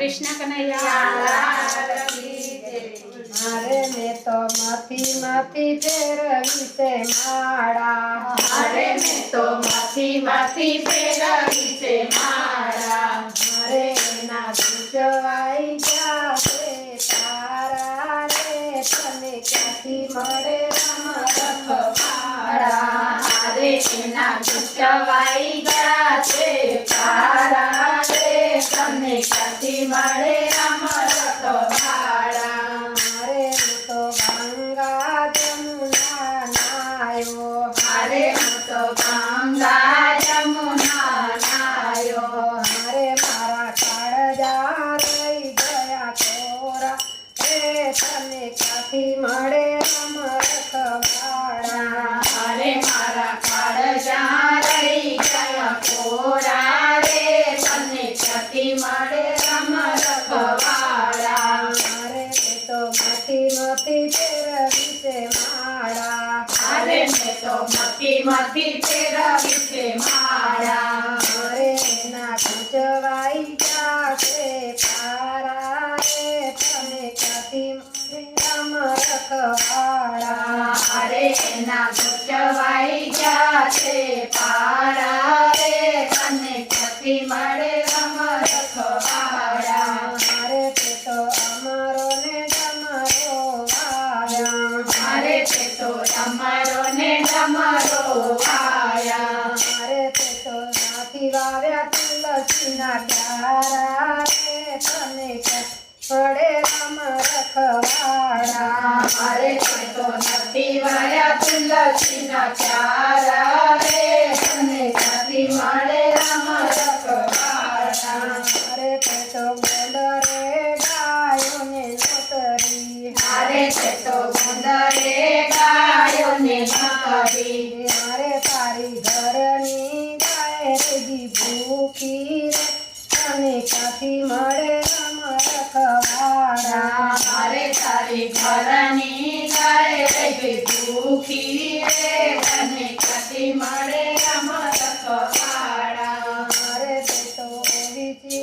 કૃષ્ણ કનૈયા મારે મેં તો માથી ફેરવી છે માળા મારે મેં તો માથી ફેરવી છે માળા મારે એના ગુંજવાઈ ગયા છે તારા રે તને ક્યાંથી મળે રખવાડા મારે એના ગુંજવાઈ ગયા છે તારા રે તને ક્યાંથી મળે રખવાડા મારે તો ગંગા જમુના નાયો મારે તો ગંગા યમુના નાયો મારે મારા કાળજા રહી ગયા કોરા એ તને ક્યાંથી મળે રખવાડા મારે મારા કાળજા રહી ગયા કોરા રે તને ક્યાંથી મળે રખવાડા મારે તો મથી ફેરવી છે માળા મારે મેં તો મથી ફેરવી છે માળા મારે એના ગુંજવાઈ ગયા છે તારા રે તને ક્યાંથી મળે રખવાડા મારે એના ગુંજવાઈ ગયા છે પારા રે તને ક્યાંથી મળે રખવાડા મારે તો અમારો ને તમારો વાયા મારે તો તમારો ને તમારો આયા મારે તો નાથી વાવ્યા તુલસીના ક્યારા રે તને પડે રખવાડા મારે તો નથી વાયા તુલસીના ચારા રે તને ક્યાંથી મળે રખવાડા મારે તો ગોંડરે ગાયોને નોતરી મારે તો ગુંદરે ગાયોને નકરી મારે તારી ઘરની ગાય રેજી ભૂખી રે તને ક્યાંથી મળે રખવાડા મારે તારી ઘરની ગાય રહી ભૂખી રે તને ક્યાંથી મળે રખવાડા મારે તો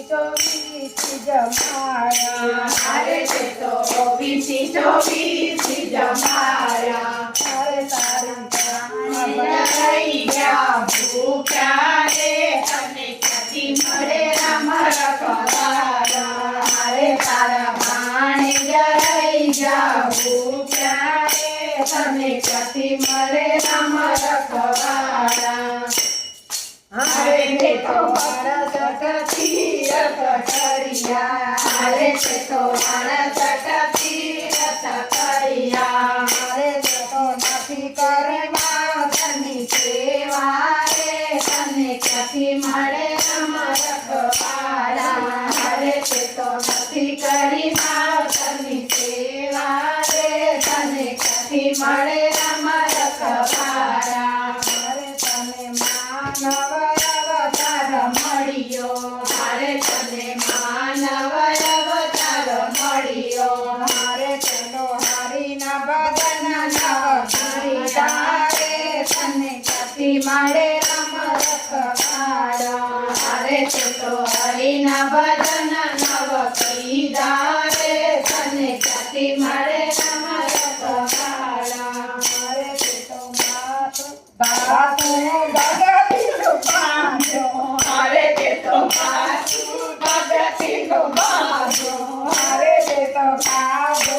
ચોવીસી જમાડા મારે તો ચોવીસી જમાયા મારે તારી રહી ગયા ભૂખ્યા રે તને ક્યાંથી મળે રખવાડા મારે તારા પાણી રહી ગયા ભૂખ્યા રે તને ક્યાંથી મળે રખવાડા મારે તો મારા કટરિયા મારે તો મારા તીરથ કરિયા મારે તો નથી કરવા તની સેવા રે તને ક્યાંથી મળે રખવાડા મારે તો નથી કરી તની સેવા રે તને ક્યાંથી મળે રખવાડા મારે તને માનવ અવતાર મળ્યો મારે તને માનવ અવતાર મળ્યો મારે તેનો હરિના ભજન હરિયા રે તને ક્યાંથી મળે રખવાડા મારે તો હરિના ભજન નવ કીધા રે તને ક્યાંથી મળે રખવાડા મારે તો બાપુ ભગતીનું બાંધો મારે તો ભગતીનું બાંધો મારે તો બાબુ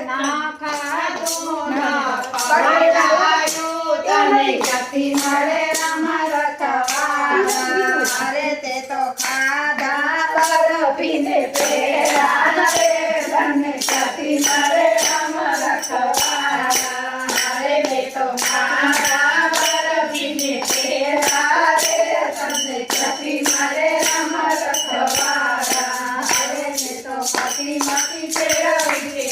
ના ખાધું ના પકડાયું તને ક્યાંથી મળે રખવાડા મારે તે તો ખાધા બરફીને પેડા રે તને ક્યાંથી મળે રખવાડા મારે તો મારા બરફીને પેડા રે તને ક્યાંથી મળે રખવાડા મારે તો મથી ફેરવી છે